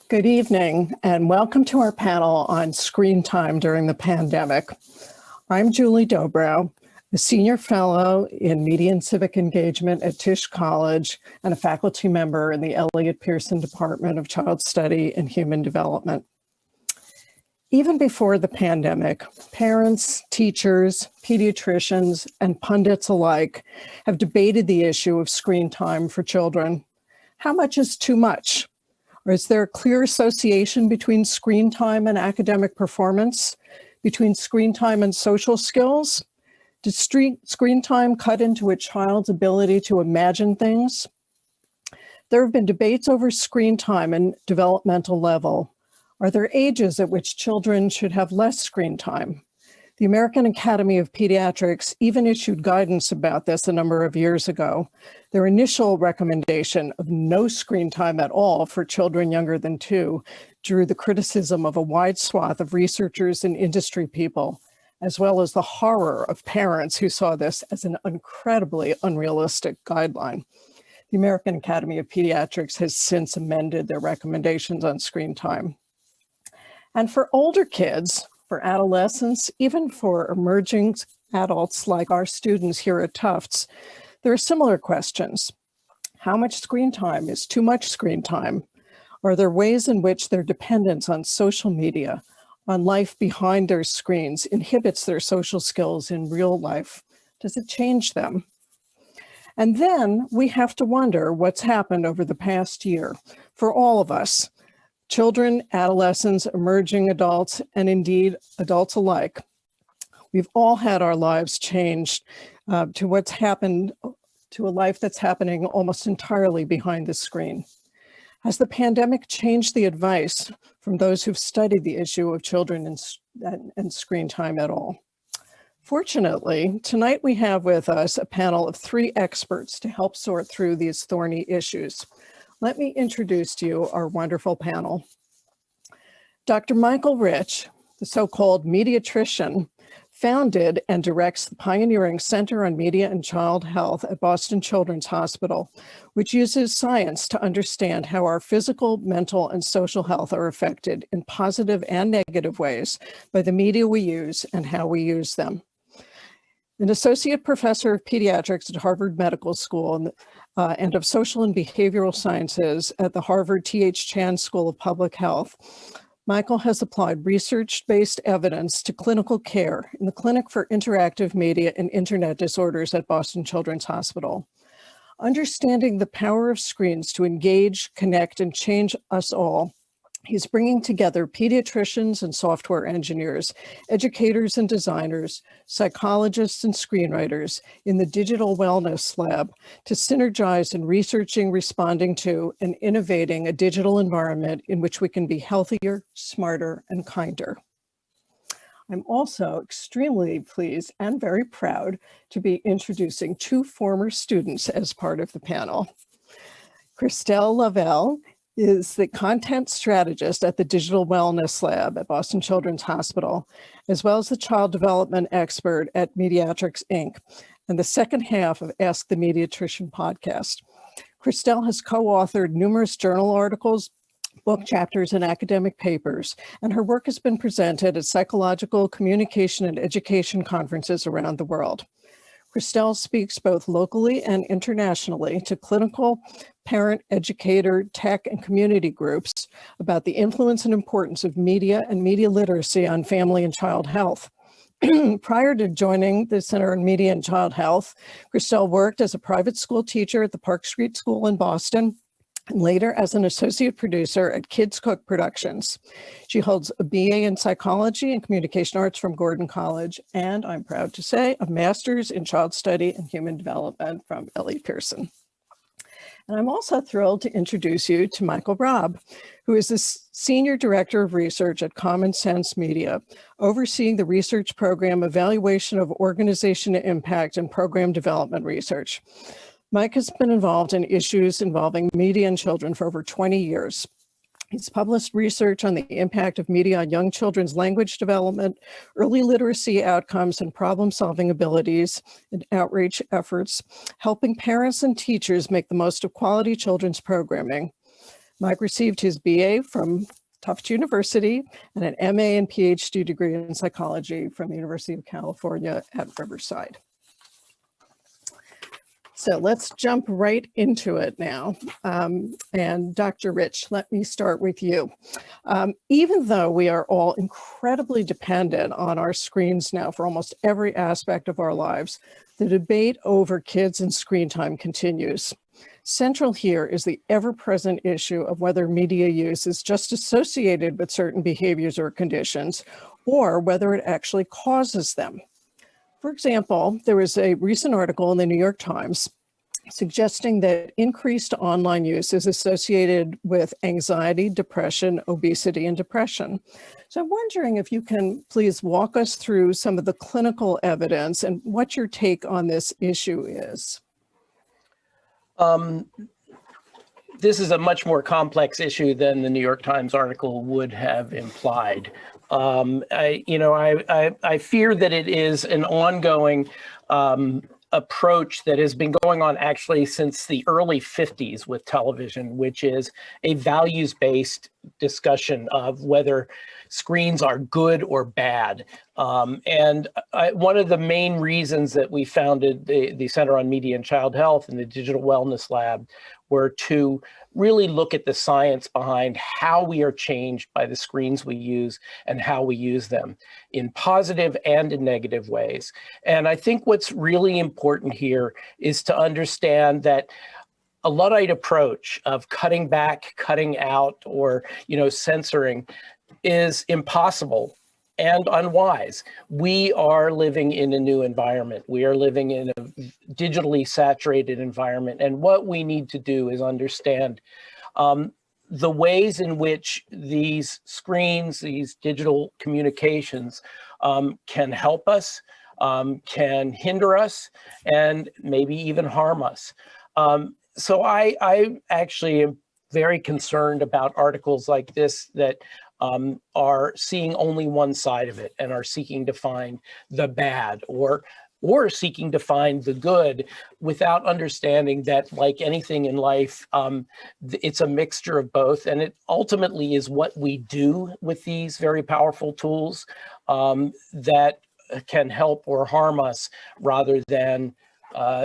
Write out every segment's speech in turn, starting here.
Good evening, and welcome to our panel on screen time during the pandemic. I'm Julie Dobrow, a senior fellow in media and civic engagement at Tisch College and a faculty member in the Elliott Pearson Department of Child Study and Human Development. Even before the pandemic, parents, teachers, pediatricians, and pundits alike have debated the issue of screen time for children. How much is too much? Or is there a clear association between screen time and academic performance, between screen time and social skills? Does screen time cut into a child's ability to imagine things? There have been debates over screen time and developmental level. Are there ages at which children should have less screen time? The American Academy of Pediatrics even issued guidance about this a number of years ago. Their initial recommendation of no screen time at all for children younger than 2 drew the criticism of a wide swath of researchers and industry people, as well as the horror of parents who saw this as an incredibly unrealistic guideline. The American Academy of Pediatrics has since amended their recommendations on screen time. And for older kids, for adolescents, even for emerging adults like our students here at Tufts, there are similar questions. How much screen time is too much screen time? Are there ways in which their dependence on social media, on life behind their screens, inhibits their social skills in real life? Does it change them? And then we have to wonder what's happened over the past year for all of us. Children, adolescents, emerging adults, and indeed adults alike. We've all had our lives changed to what's happened, to a life that's happening almost entirely behind the screen. Has the pandemic changed the advice from those who've studied the issue of children and screen time at all? Fortunately, tonight we have with us a panel of 3 experts to help sort through these thorny issues. Let me introduce to you our wonderful panel. Dr. Michael Rich, the so-called mediatrician, founded and directs the pioneering Center on Media and Child Health at Boston Children's Hospital, which uses science to understand how our physical, mental, and social health are affected in positive and negative ways by the media we use and how we use them. An associate professor of pediatrics at Harvard Medical School and of social and behavioral sciences at the Harvard T.H. Chan School of Public Health, Michael has applied research-based evidence to clinical care in the Clinic for Interactive Media and Internet Disorders at Boston Children's Hospital. Understanding the power of screens to engage, connect, and change us all, he's bringing together pediatricians and software engineers, educators and designers, psychologists and screenwriters in the Digital Wellness Lab to synergize in researching, responding to, and innovating a digital environment in which we can be healthier, smarter, and kinder. I'm also extremely pleased and very proud to be introducing 2 former students as part of the panel. Christelle Lavelle is the content strategist at the Digital Wellness Lab at Boston Children's Hospital, as well as the child development expert at Mediatrics, Inc., and the second half of Ask the Mediatrician podcast. Christelle has co-authored numerous journal articles, book chapters, and academic papers, and her work has been presented at psychological, communication, and education conferences around the world. Christelle speaks both locally and internationally to clinical, parent, educator, tech, and community groups about the influence and importance of media and media literacy on family and child health. Prior to joining the Center on Media and Child Health, Christelle worked as a private school teacher at the Park Street School in Boston, and later as an associate producer at Kids Cook Productions. She holds a BA in psychology and communication arts from Gordon College, and I'm proud to say a master's in child study and human development from Elliott Pearson. And I'm also thrilled to introduce you to Michael Robb, who is the Senior Director of Research at Common Sense Media, overseeing the research program Evaluation of Organization Impact and Program Development Research. Mike has been involved in issues involving media and children for over 20 years. He's published research on the impact of media on young children's language development, early literacy outcomes, and problem-solving abilities and outreach efforts, helping parents and teachers make the most of quality children's programming. Mike received his BA from Tufts University and an MA and PhD degree in psychology from the University of California at Riverside. So let's jump right into it now. And Dr. Rich, let me start with you. Even though we are all incredibly dependent on our screens now for almost every aspect of our lives, the debate over kids and screen time continues. Central here is the ever-present issue of whether media use is just associated with certain behaviors or conditions, or whether it actually causes them. For example, there was a recent article in the New York Times suggesting that increased online use is associated with anxiety, depression, obesity, and depression. So I'm wondering if you can please walk us through some of the clinical evidence and what your take on this issue is. This is a much more complex issue than the New York Times article would have implied. I fear that it is an ongoing approach that has been going on actually since the early 50s with television, which is a values-based discussion of whether screens are good or bad. One of the main reasons that we founded the Center on Media and Child Health and the Digital Wellness Lab were to really look at the science behind how we are changed by the screens we use and how we use them in positive and in negative ways. And I think what's really important here is to understand that a Luddite approach of cutting back, cutting out, or censoring is impossible and unwise. We are living in a new environment. We are living in a digitally saturated environment. And what we need to do is understand the ways in which these screens, these digital communications can help us, can hinder us, and maybe even harm us. So I actually am very concerned about articles like this that are seeing only one side of it and are seeking to find the bad or seeking to find the good without understanding that, like anything in life, it's a mixture of both. And it ultimately is what we do with these very powerful tools that can help or harm us rather than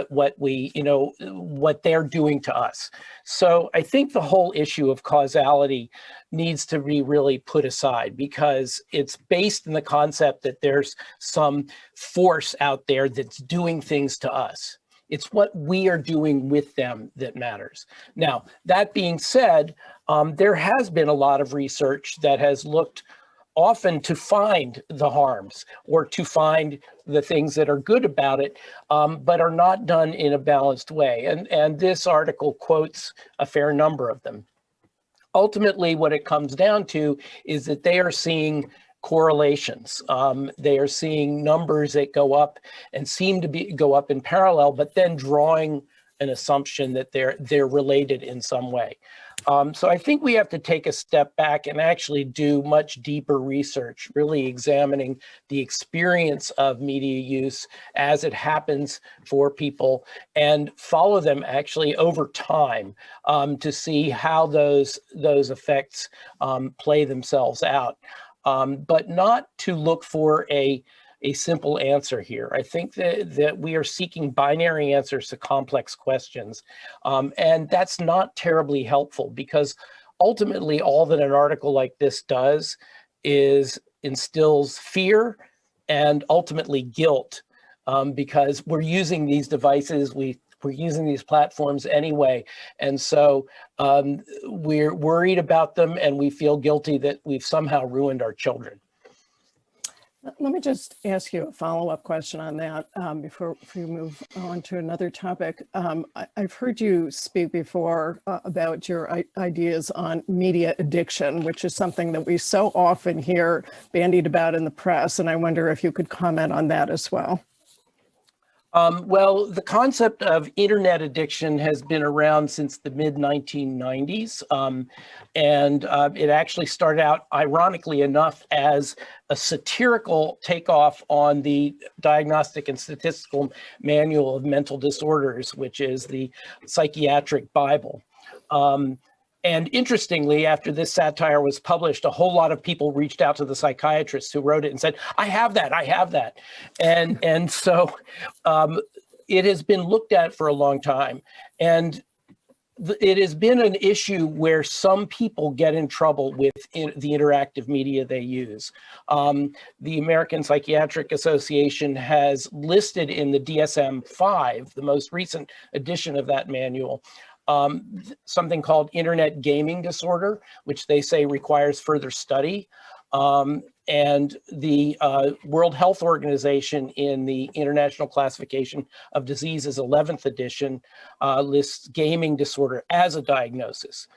what they're doing to us. So I think the whole issue of causality needs to be really put aside because it's based in the concept that there's some force out there that's doing things to us. It's what we are doing with them that matters. Now, that being said, there has been a lot of research that has looked often to find the harms or to find the things that are good about it, but are not done in a balanced way. And this article quotes a fair number of them. Ultimately, what it comes down to is that they are seeing correlations. They are seeing numbers that go up and seem to go up in parallel, but then drawing an assumption that they're related in some way. So I think we have to take a step back and actually do much deeper research, really examining the experience of media use as it happens for people and follow them actually over time to see how those effects play themselves out, but not to look for a simple answer here. I think that we are seeking binary answers to complex questions. And that's not terribly helpful because ultimately all that an article like this does is instills fear and ultimately guilt because we're using these devices, we're using these platforms anyway. And so we're worried about them and we feel guilty that we've somehow ruined our children. Let me just ask you a follow-up question on that before we move on to another topic. I've heard you speak before about your ideas on media addiction, which is something that we so often hear bandied about in the press, and I wonder if you could comment on that as well. Well, the concept of internet addiction has been around since the mid-1990s, and it actually started out, ironically enough, as a satirical takeoff on the Diagnostic and Statistical Manual of Mental Disorders, which is the psychiatric Bible. And interestingly, after this satire was published, a whole lot of people reached out to the psychiatrists who wrote it and said, I have that. And so it has been looked at for a long time. And it has been an issue where some people get in trouble with the interactive media they use. The American Psychiatric Association has listed in the DSM-5, the most recent edition of that manual, something called internet gaming disorder, which they say requires further study. And the World Health Organization in the International Classification of Diseases 11th edition lists gaming disorder as a diagnosis.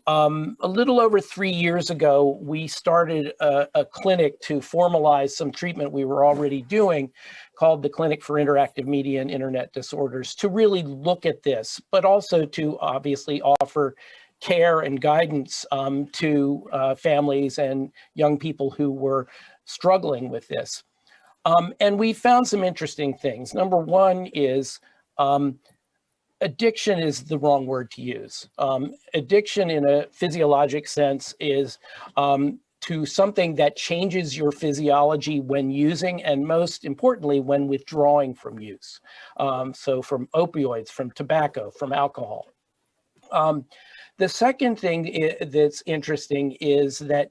A little over 3 years ago, we started a clinic to formalize some treatment we were already doing called the Clinic for Interactive Media and Internet Disorders to really look at this, but also to obviously offer care and guidance to families and young people who were struggling with this. And we found some interesting things. Number one is addiction is the wrong word to use. Addiction in a physiologic sense is to something that changes your physiology when using, and most importantly, when withdrawing from use. So from opioids, from tobacco, from alcohol. The second thing that's interesting is that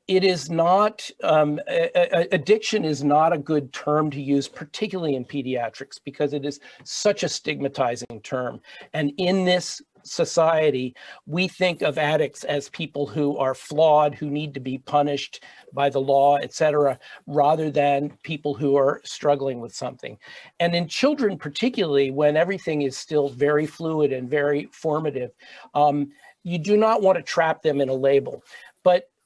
it is not, addiction is not a good term to use, particularly in pediatrics, because it is such a stigmatizing term. And in this society, we think of addicts as people who are flawed, who need to be punished by the law, et cetera, rather than people who are struggling with something. And in children, particularly when everything is still very fluid and very formative, you do not want to trap them in a label.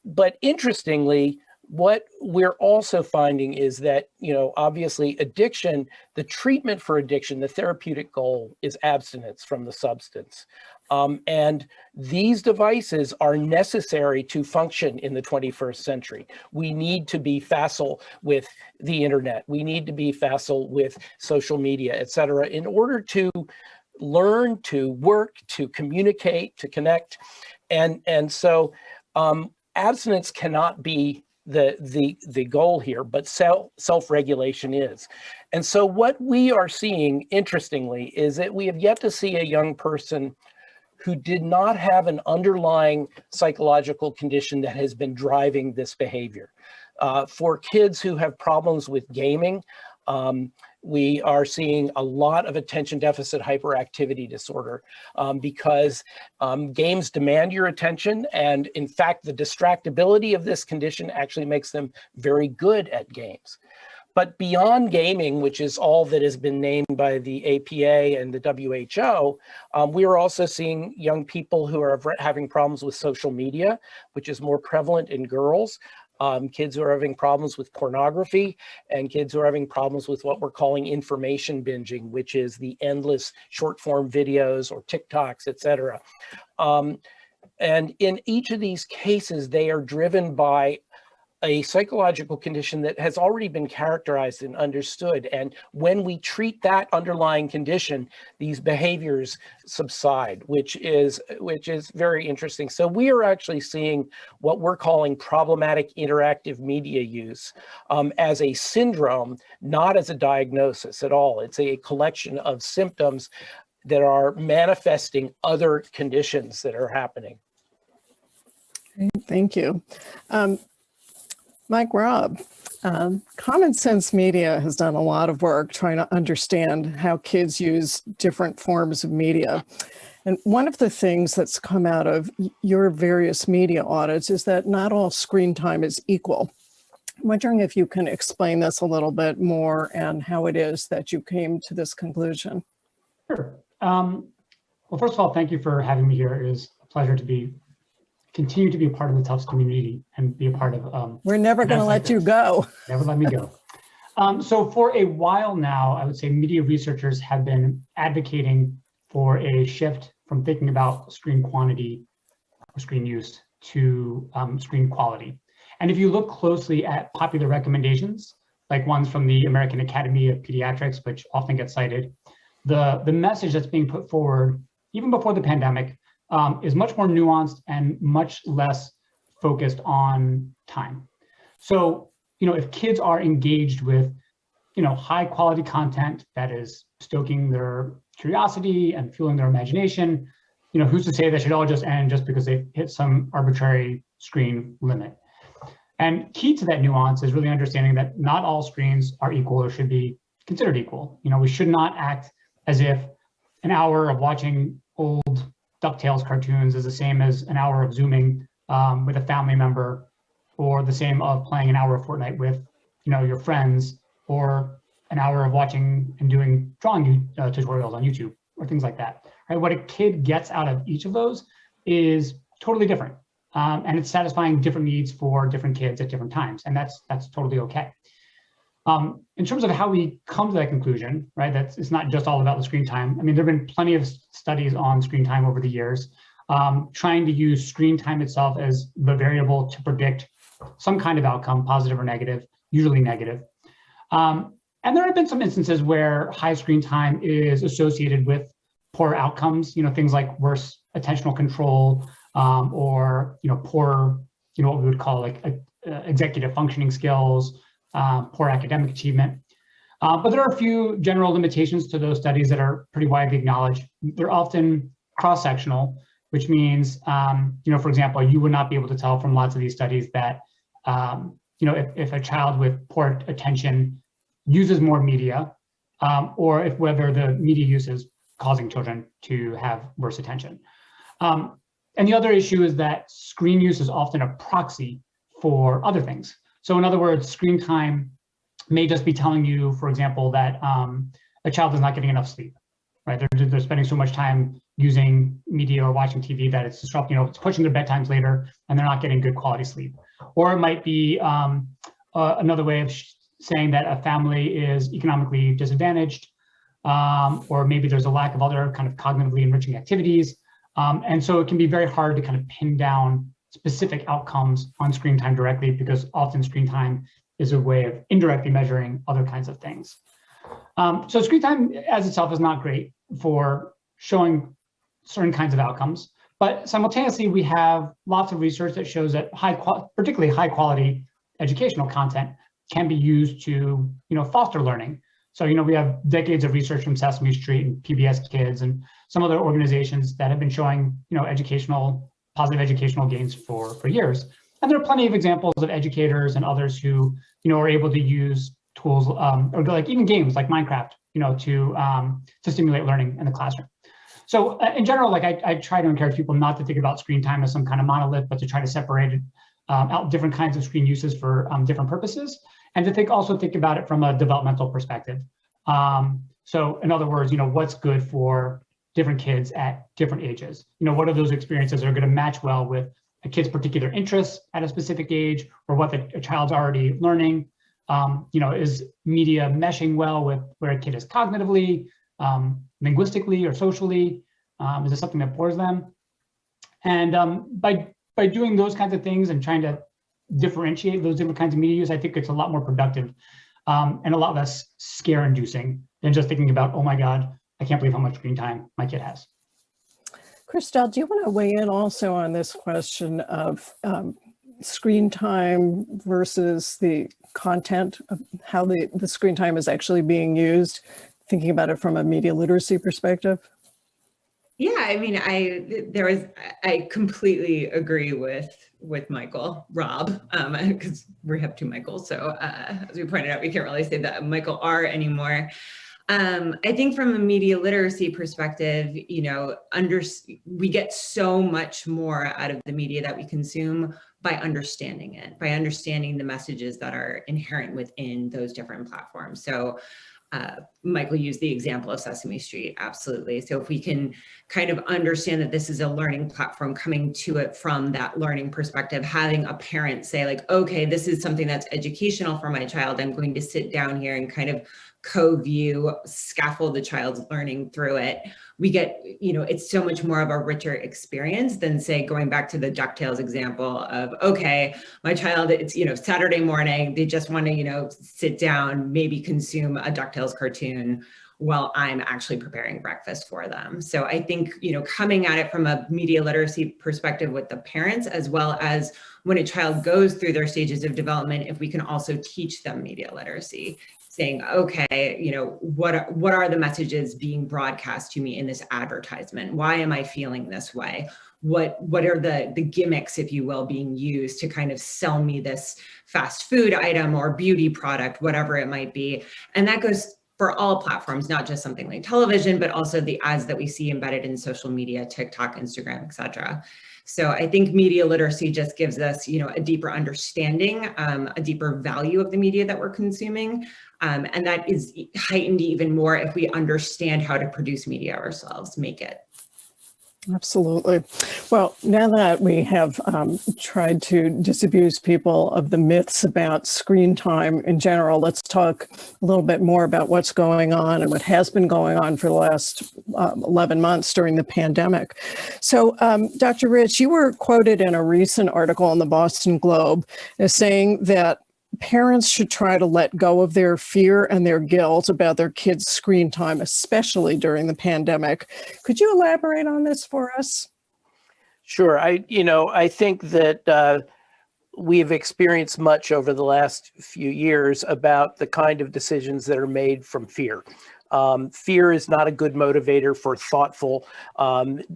But interestingly, what we're also finding is that, obviously addiction, the treatment for addiction, the therapeutic goal is abstinence from the substance. And these devices are necessary to function in the 21st century. We need to be facile with the internet. We need to be facile with social media, et cetera, in order to learn, to work, to communicate, to connect. And so abstinence cannot be the goal here, but self-regulation is. And so what we are seeing, interestingly, is that we have yet to see a young person who did not have an underlying psychological condition that has been driving this behavior. For kids who have problems with gaming, we are seeing a lot of attention deficit hyperactivity disorder because games demand your attention. And in fact, the distractibility of this condition actually makes them very good at games. But beyond gaming, which is all that has been named by the APA and the WHO, we are also seeing young people who are having problems with social media, which is more prevalent in girls. Kids who are having problems with pornography, and kids who are having problems with what we're calling information binging, which is the endless short form videos or TikToks, et cetera. And in each of these cases, they are driven by a psychological condition that has already been characterized and understood. And when we treat that underlying condition, these behaviors subside, which is very interesting. So we are actually seeing what we're calling problematic interactive media use as a syndrome, not as a diagnosis at all. It's a collection of symptoms that are manifesting other conditions that are happening. Thank you. Mike Robb, Common Sense Media has done a lot of work trying to understand how kids use different forms of media. And one of the things that's come out of your various media audits is that not all screen time is equal. I'm wondering if you can explain this a little bit more and how it is that you came to this conclusion. Sure. Well, first of all, thank you for having me here. It is a pleasure to continue to be a part of the Tufts community and be a part of. We're never going to let you go. Never let me go. So for a while now, I would say media researchers have been advocating for a shift from thinking about screen quantity or screen use to screen quality. And if you look closely at popular recommendations, like ones from the American Academy of Pediatrics, which often get cited, the message that's being put forward, even before the pandemic, is much more nuanced and much less focused on time. So, if kids are engaged with, high quality content that is stoking their curiosity and fueling their imagination, who's to say that should all just end just because they hit some arbitrary screen limit? And key to that nuance is really understanding that not all screens are equal or should be considered equal. We should not act as if an hour of watching old DuckTales cartoons is the same as an hour of Zooming with a family member, or the same of playing an hour of Fortnite with, your friends, or an hour of watching and doing drawing tutorials on YouTube, or things like that. Right? What a kid gets out of each of those is totally different, and it's satisfying different needs for different kids at different times, and that's totally okay. In terms of how we come to that conclusion, right, that it's not just all about the screen time. I mean, there have been plenty of studies on screen time over the years, trying to use screen time itself as the variable to predict some kind of outcome, positive or negative, usually negative. And there have been some instances where high screen time is associated with poor outcomes, things like worse attentional control, or, poor, what we would call like executive functioning skills, poor academic achievement. But there are a few general limitations to those studies that are pretty widely acknowledged. They're often cross-sectional, which means, for example, you would not be able to tell from lots of these studies that, if a child with poor attention uses more media, or if whether the media use is causing children to have worse attention. And the other issue is that screen use is often a proxy for other things. So in other words, screen time may just be telling you, for example, that a child is not getting enough sleep, right? They're spending so much time using media or watching TV that it's disrupting, it's pushing their bedtimes later, and they're not getting good quality sleep. Or it might be another way of saying that a family is economically disadvantaged, or maybe there's a lack of other kind of cognitively enriching activities. And so it can be very hard to kind of pin down specific outcomes on screen time directly, because often screen time is a way of indirectly measuring other kinds of things. So screen time as itself is not great for showing certain kinds of outcomes, but simultaneously we have lots of research that shows that particularly high quality educational content can be used to foster learning. So we have decades of research from Sesame Street and PBS Kids and some other organizations that have been showing positive educational gains for years. And there are plenty of examples of educators and others who are able to use tools or like even games like Minecraft to stimulate learning in the classroom. So in general, like I try to encourage people not to think about screen time as some kind of monolith, but to try to separate out different kinds of screen uses for different purposes, and to also think about it from a developmental perspective. So in other words, what's good for different kids at different ages? What are those experiences that are going to match well with a kid's particular interests at a specific age, or what a child's already learning? Is media meshing well with where a kid is cognitively, linguistically, or socially? Is it something that bores them? And by doing those kinds of things and trying to differentiate those different kinds of media use, I think it's a lot more productive and a lot less scare-inducing than just thinking about, oh my God, I can't believe how much screen time my kid has. Christelle, do you want to weigh in also on this question of screen time versus the content, of how the screen time is actually being used, thinking about it from a media literacy perspective? Yeah, I mean, I completely agree with Rob, because we have two Michaels. So as we pointed out, we can't really say that Michael R anymore. I think from a media literacy perspective, we get so much more out of the media that we consume by understanding it, by understanding the messages that are inherent within those different platforms. So Michael used the example of Sesame Street, absolutely. So if we can kind of understand that this is a learning platform, coming to it from that learning perspective, having a parent say like, okay, this is something that's educational for my child, I'm going to sit down here and kind of co-view, scaffold the child's learning through it, we get, it's so much more of a richer experience than, say, going back to the DuckTales example of, okay, my child, it's, Saturday morning, they just want to, sit down, maybe consume a DuckTales cartoon, while I'm actually preparing breakfast for them. So I think, coming at it from a media literacy perspective with the parents, as well as when a child goes through their stages of development, if we can also teach them media literacy, saying, okay, what are the messages being broadcast to me in this advertisement? Why am I feeling this way? What are the gimmicks, if you will, being used to kind of sell me this fast food item or beauty product, whatever it might be? And that goes for all platforms, not just something like television, but also the ads that we see embedded in social media, TikTok, Instagram, et cetera. So I think media literacy just gives us, a deeper understanding, a deeper value of the media that we're consuming. And that is heightened even more if we understand how to produce media ourselves, make it. Absolutely. Well, now that we have tried to disabuse people of the myths about screen time in general, let's talk a little bit more about what's going on and what has been going on for the last 11 months during the pandemic. So, Dr. Rich, you were quoted in a recent article in the Boston Globe as saying that parents should try to let go of their fear and their guilt about their kids' screen time, especially during the pandemic. Could you elaborate on this for us? Sure. I think that we have experienced much over the last few years about the kind of decisions that are made from fear. Fear is not a good motivator for thoughtful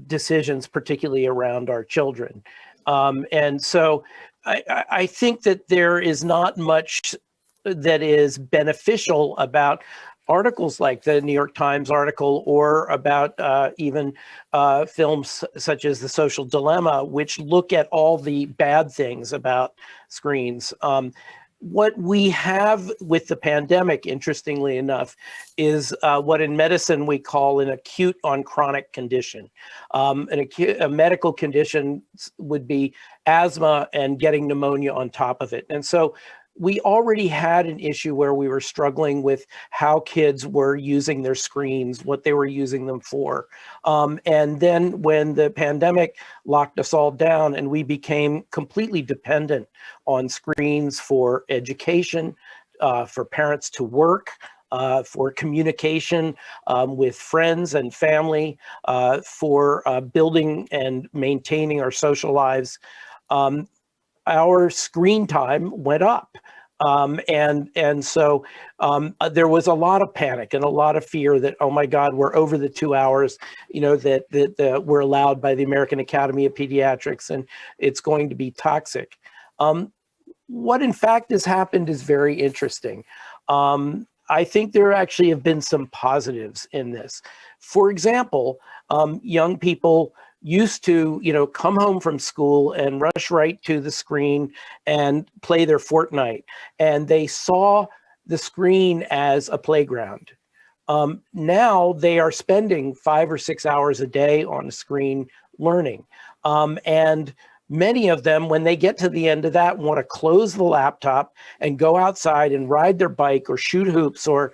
decisions, particularly around our children. And so I think that there is not much that is beneficial about articles like the New York Times article, or about even films such as The Social Dilemma, which look at all the bad things about screens. What we have with the pandemic, interestingly enough, is what in medicine we call an acute on chronic condition. A medical condition would be asthma and getting pneumonia on top of it. And so we already had an issue where we were struggling with how kids were using their screens, what they were using them for. And then when the pandemic locked us all down and we became completely dependent on screens for education, for parents to work, for communication with friends and family, for building and maintaining our social lives, our screen time went up. And so there was a lot of panic and a lot of fear that, oh my God, we're over the 2 hours, that we're allowed by the American Academy of Pediatrics, and it's going to be toxic. What in fact has happened is very interesting. I think there actually have been some positives in this. For example, young people used to, come home from school and rush right to the screen and play their Fortnite. And they saw the screen as a playground. Now they are spending 5 or 6 hours a day on a screen learning. And many of them, when they get to the end of that, want to close the laptop and go outside and ride their bike or shoot hoops or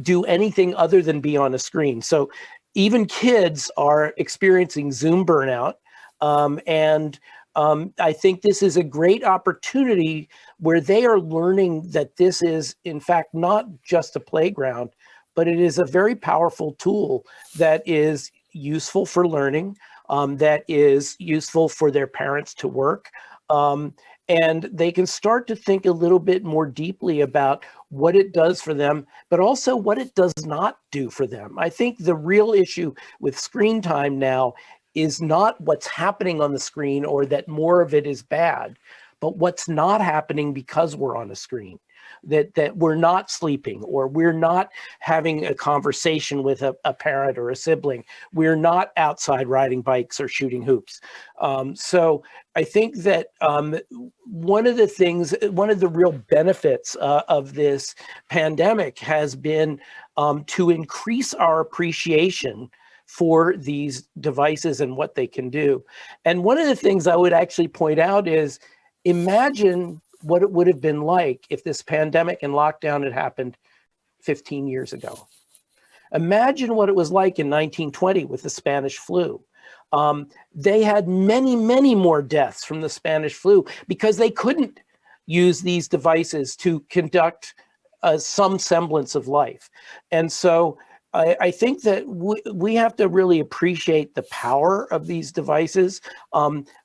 do anything other than be on a screen. So even kids are experiencing Zoom burnout. I think this is a great opportunity where they are learning that this is, in fact, not just a playground, but it is a very powerful tool that is useful for learning, that is useful for their parents to work. And they can start to think a little bit more deeply about what it does for them, but also what it does not do for them. I think the real issue with screen time now is not what's happening on the screen or that more of it is bad, but what's not happening because we're on a screen. That we're not sleeping, or we're not having a conversation with a parent or a sibling. We're not outside riding bikes or shooting hoops. So I think that one of the real benefits of this pandemic has been to increase our appreciation for these devices and what they can do. And one of the things I would actually point out is, imagine what it would have been like if this pandemic and lockdown had happened 15 years ago. Imagine what it was like in 1920 with the Spanish flu. They had many, many more deaths from the Spanish flu because they couldn't use these devices to conduct some semblance of life. And so I think that we have to really appreciate the power of these devices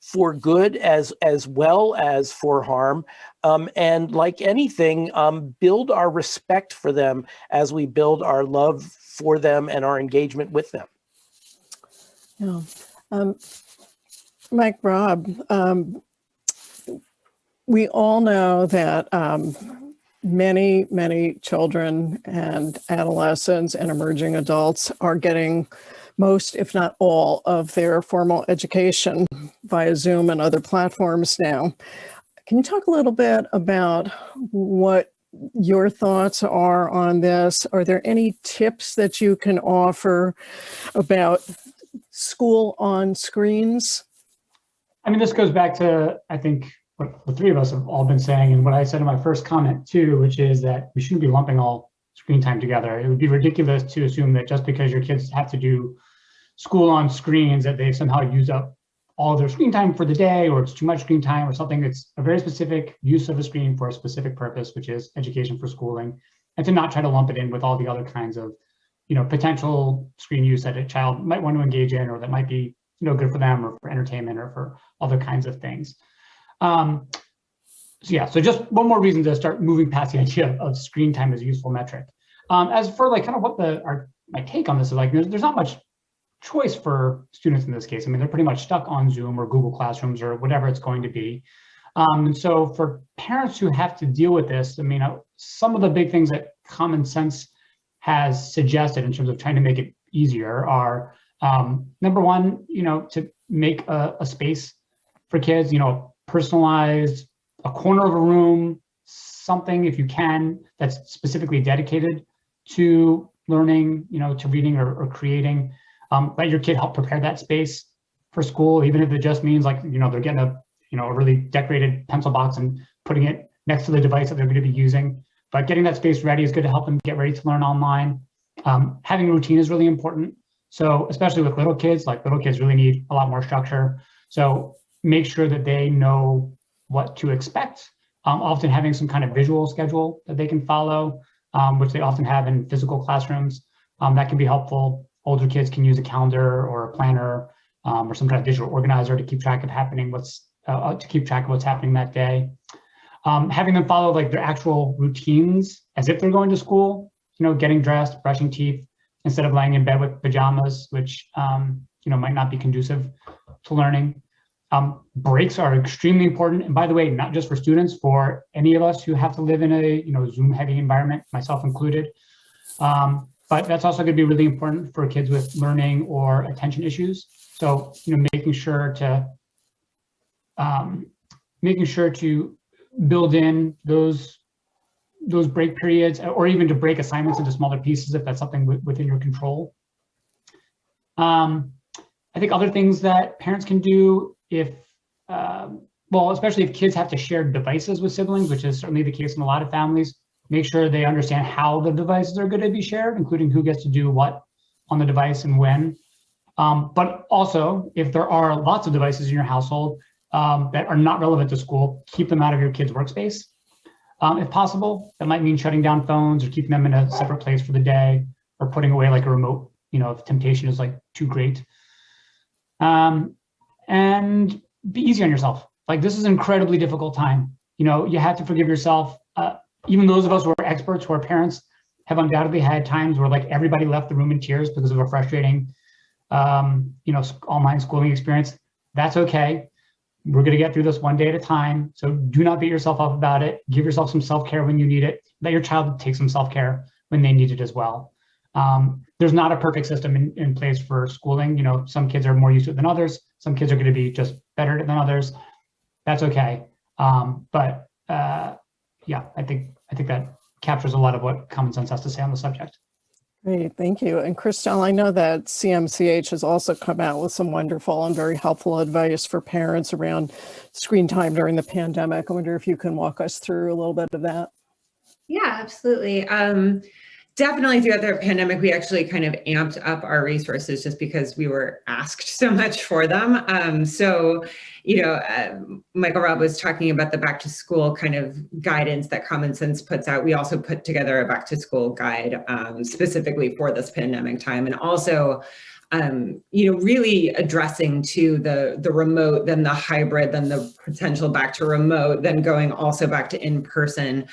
for good as well as for harm. And like anything, build our respect for them as we build our love for them and our engagement with them. Yeah. Mike, Rob, we all know that many children and adolescents and emerging adults are getting most, if not all, of their formal education via Zoom and other platforms now. Can you talk a little bit about what your thoughts are on this? Are there any tips that you can offer about school on screens? I mean, this goes back to, I think, what the three of us have all been saying, and what I said in my first comment too, which is that we shouldn't be lumping all screen time together. It would be ridiculous to assume that just because your kids have to do school on screens, that they've somehow used up all their screen time for the day, or it's too much screen time or something. It's a very specific use of a screen for a specific purpose, which is education for schooling, and to not try to lump it in with all the other kinds of, potential screen use that a child might want to engage in, or that might be, good for them, or for entertainment, or for other kinds of things. So just one more reason to start moving past the idea of screen time as a useful metric. As for like kind of what my take on this is, like, there's not much choice for students in this case. I mean, they're pretty much stuck on Zoom or Google Classrooms or whatever it's going to be. And so for parents who have to deal with this, I mean, some of the big things that common sense has suggested in terms of trying to make it easier are, number one, to make a space for kids, personalized, a corner of a room, something, if you can, that's specifically dedicated to learning, to reading or creating. Let your kid help prepare that space for school, even if it just means like, they're getting a really decorated pencil box and putting it next to the device that they're going to be using. But getting that space ready is good to help them get ready to learn online. Having a routine is really important. So especially with little kids really need a lot more structure. So make sure that they know what to expect. Often having some kind of visual schedule that they can follow, which they often have in physical classrooms. That can be helpful. Older kids can use a calendar or a planner, or some kind of digital organizer to keep track of what's happening that day. Having them follow like their actual routines as if they're going to school, getting dressed, brushing teeth, instead of laying in bed with pajamas, which might not be conducive to learning. Breaks are extremely important. And by the way, not just for students, for any of us who have to live in a Zoom heavy environment, myself included. But that's also going to be really important for kids with learning or attention issues. So making sure to build in those break periods, or even to break assignments into smaller pieces if that's something within your control. I think other things that parents can do especially if kids have to share devices with siblings, which is certainly the case in a lot of families, make sure they understand how the devices are going to be shared, including who gets to do what on the device and when. But also, if there are lots of devices in your household that are not relevant to school, keep them out of your kid's workspace. If possible, that might mean shutting down phones or keeping them in a separate place for the day, or putting away like a remote, if temptation is like too great. And be easy on yourself. Like, this is an incredibly difficult time. You have to forgive yourself. Even those of us who are experts, who are parents, have undoubtedly had times where like everybody left the room in tears because of a frustrating, online schooling experience. That's okay. We're going to get through this one day at a time. So do not beat yourself up about it. Give yourself some self-care when you need it. Let your child take some self-care when they need it as well. There's not a perfect system in place for schooling. Some kids are more used to it than others. Some kids are going to be just better than others. That's okay. Yeah, I think that captures a lot of what common sense has to say on the subject. Great, thank you. And Christelle, I know that CMCH has also come out with some wonderful and very helpful advice for parents around screen time during the pandemic. I wonder if you can walk us through a little bit of that. Yeah, absolutely. Definitely throughout the pandemic, we actually kind of amped up our resources just because we were asked so much for them. Michael Robb was talking about the back to school kind of guidance that Common Sense puts out. We also put together a back to school guide specifically for this pandemic time, and also really addressing to the remote, then the hybrid, then the potential back to remote, then going also back to in-person.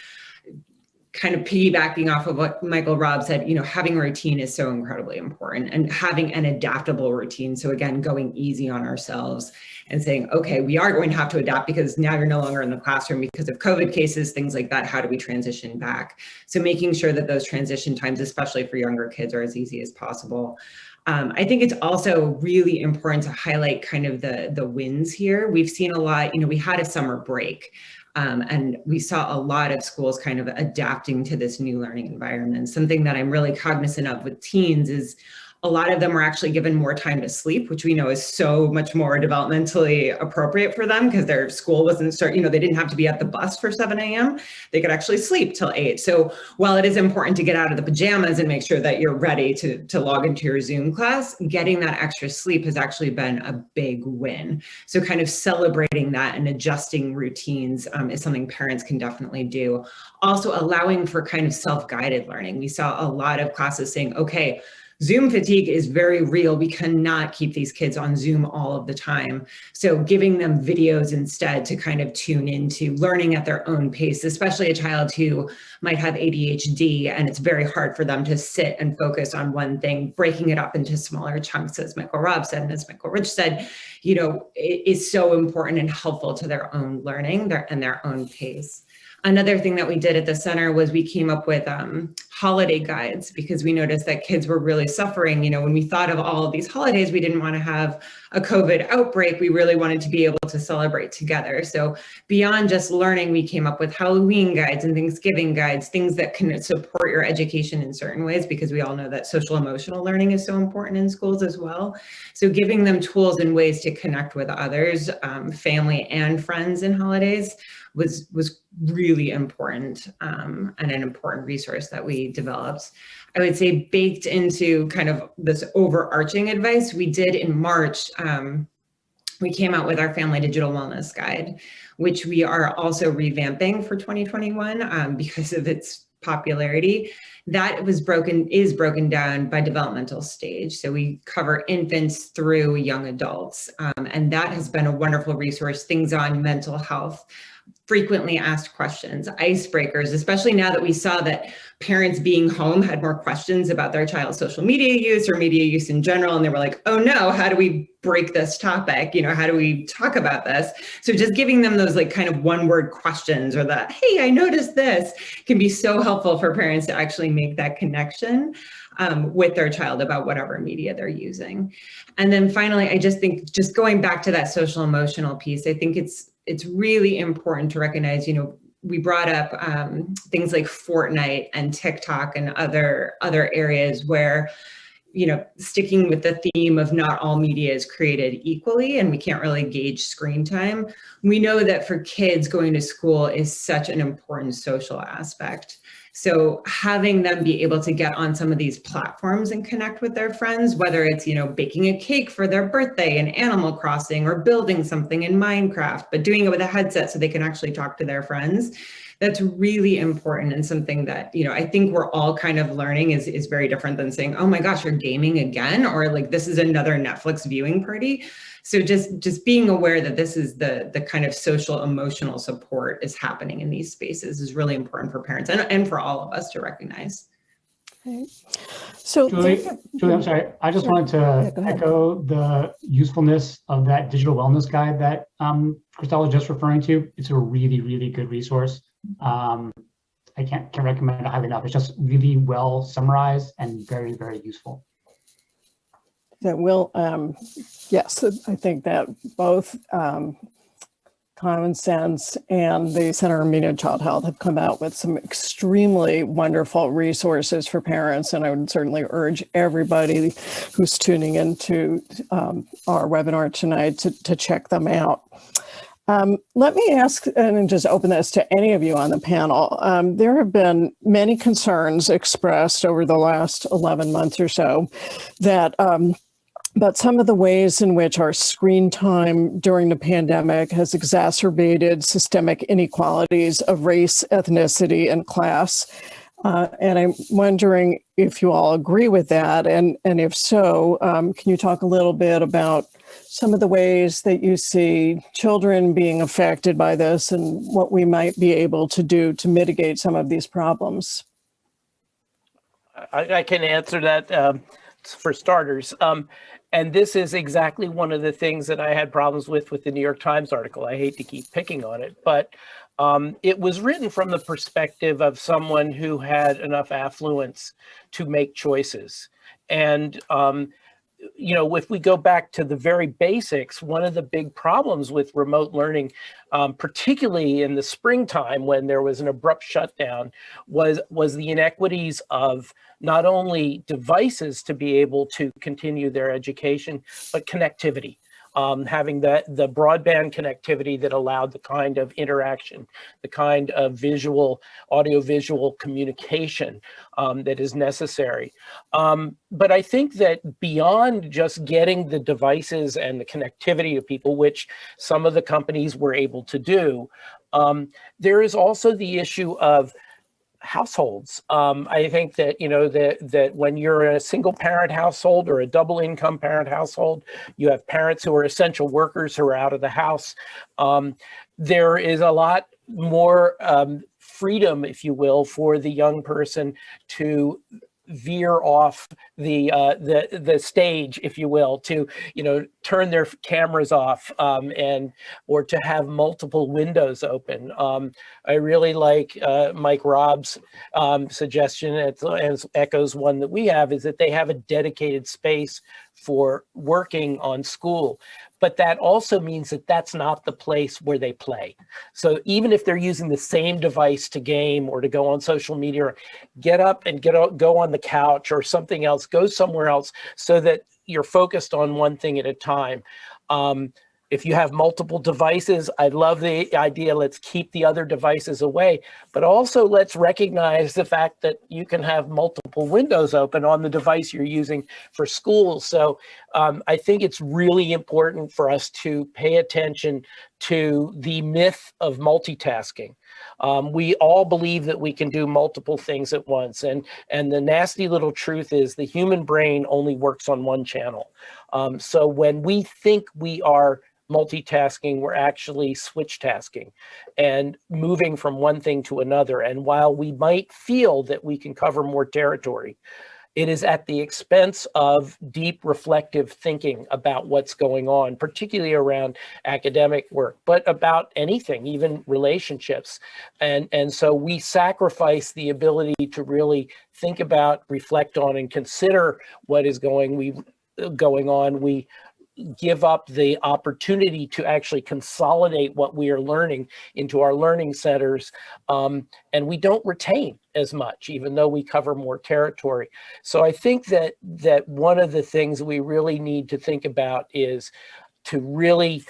Kind of piggybacking off of what Michael Robb said, having a routine is so incredibly important, and having an adaptable routine. So again, going easy on ourselves and saying, okay, we are going to have to adapt because now you're no longer in the classroom because of COVID cases, things like that. How do we transition back? So making sure that those transition times, especially for younger kids, are as easy as possible. I think it's also really important to highlight kind of the wins here. We've seen a lot, we had a summer break. And we saw a lot of schools kind of adapting to this new learning environment. Something that I'm really cognizant of with teens is a lot of them were actually given more time to sleep, which we know is so much more developmentally appropriate for them because their school wasn't they didn't have to be at the bus for 7 a.m. They could actually sleep till 8. So while it is important to get out of the pajamas and make sure that you're ready to log into your Zoom class, getting that extra sleep has actually been a big win. So kind of celebrating that and adjusting routines is something parents can definitely do. Also allowing for kind of self-guided learning. We saw a lot of classes saying, okay, Zoom fatigue is very real. We cannot keep these kids on Zoom all of the time. So giving them videos instead to kind of tune into learning at their own pace, especially a child who might have ADHD and it's very hard for them to sit and focus on one thing, breaking it up into smaller chunks, as Michael Robb said, and as Michael Rich said, it is so important and helpful to their own learning and their own pace. Another thing that we did at the center was we came up with holiday guides because we noticed that kids were really suffering. When we thought of all of these holidays, we didn't want to have a COVID outbreak. We really wanted to be able to celebrate together. So beyond just learning, we came up with Halloween guides and Thanksgiving guides, things that can support your education in certain ways, because we all know that social emotional learning is so important in schools as well. So giving them tools and ways to connect with others, family and friends in holidays was really important and an important resource that we developed. I would say baked into kind of this overarching advice we did in March, we came out with our Family Digital Wellness Guide, which we are also revamping for 2021 because of its popularity. That is broken down by developmental stage. So we cover infants through young adults. And that has been a wonderful resource, things on mental health, frequently asked questions, icebreakers, especially now that we saw that parents being home had more questions about their child's social media use or media use in general. And they were like, oh no, how do we break this topic? How do we talk about this? So just giving them those like kind of one word questions or that, hey, I noticed this, can be so helpful for parents to actually make that connection with their child about whatever media they're using. And then finally, I just think just going back to that social emotional piece, I think it's really important to recognize, we brought up things like Fortnite and TikTok and other areas where, sticking with the theme of not all media is created equally and we can't really gauge screen time. We know that for kids, going to school is such an important social aspect. So having them be able to get on some of these platforms and connect with their friends, whether it's, baking a cake for their birthday in Animal Crossing or building something in Minecraft, but doing it with a headset so they can actually talk to their friends. That's really important and something that, I think we're all kind of learning is very different than saying, oh my gosh, you're gaming again, or like, this is another Netflix viewing party. So just being aware that this is the kind of social emotional support is happening in these spaces is really important for parents and for all of us to recognize. Okay. So Julie, I'm sorry. I just wanted to echo the usefulness of that digital wellness guide that Christelle was just referring to. It's a really, really good resource. I can't recommend it highly enough. It's just really well summarized and very, very useful. That will, yes, I think that both Common Sense and the Center for Media and Child Health have come out with some extremely wonderful resources for parents, and I would certainly urge everybody who's tuning into our webinar tonight to check them out. Let me ask and just open this to any of you on the panel. There have been many concerns expressed over the last 11 months or so that but some of the ways in which our screen time during the pandemic has exacerbated systemic inequalities of race, ethnicity, and class. And I'm wondering if you all agree with that. And if so, can you talk a little bit about some of the ways that you see children being affected by this and what we might be able to do to mitigate some of these problems? I can answer that for starters. And this is exactly one of the things that I had problems with the New York Times article. I hate to keep picking on it, but it was written from the perspective of someone who had enough affluence to make choices. And you know, if we go back to the very basics, one of the big problems with remote learning, particularly in the springtime when there was an abrupt shutdown, was the inequities of not only devices to be able to continue their education, but connectivity. Having the broadband connectivity that allowed the kind of interaction, the kind of audiovisual communication that is necessary. But I think that beyond just getting the devices and the connectivity of people, which some of the companies were able to do, there is also the issue of households. I think that, you know, that when you're a single parent household or a double income parent household, you have parents who are essential workers who are out of the house. There is a lot more freedom, if you will, for the young person to veer off the stage, if you will, to, you know, turn their cameras off or to have multiple windows open. I really like Mike Robb's suggestion, as echoes one that we have, is that they have a dedicated space for working on school. But that also means that that's not the place where they play. So even if they're using the same device to game or to go on social media, get up and go on the couch or something else, go somewhere else so that you're focused on one thing at a time. If you have multiple devices, I love the idea, let's keep the other devices away, but also let's recognize the fact that you can have multiple windows open on the device you're using for school. So I think it's really important for us to pay attention to the myth of multitasking. We all believe that we can do multiple things at once. And the nasty little truth is the human brain only works on one channel. So when we think we are multitasking, we're actually switch tasking and moving from one thing to another. And while we might feel that we can cover more territory, it is at the expense of deep reflective thinking about what's going on, particularly around academic work, but about anything, even relationships. And so we sacrifice the ability to really think about, reflect on, and consider what is going on. We give up the opportunity to actually consolidate what we are learning into our learning centers, and we don't retain as much, even though we cover more territory. So I think that one of the things we really need to think about is to really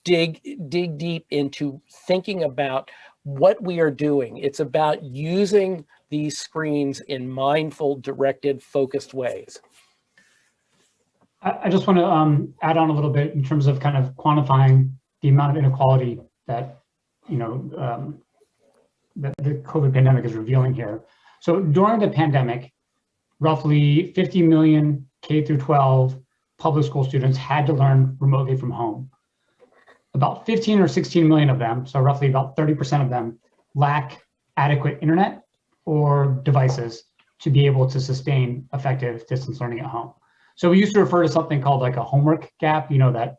dig deep into thinking about what we are doing. It's about using these screens in mindful, directed, focused ways. I just want to add on a little bit in terms of kind of quantifying the amount of inequality that, you know, that the COVID pandemic is revealing here. So during the pandemic, roughly 50 million K through 12 public school students had to learn remotely from home. About 15 or 16 million of them, so roughly about 30% of them, lack adequate internet or devices to be able to sustain effective distance learning at home. So we used to refer to something called like a homework gap, you know, that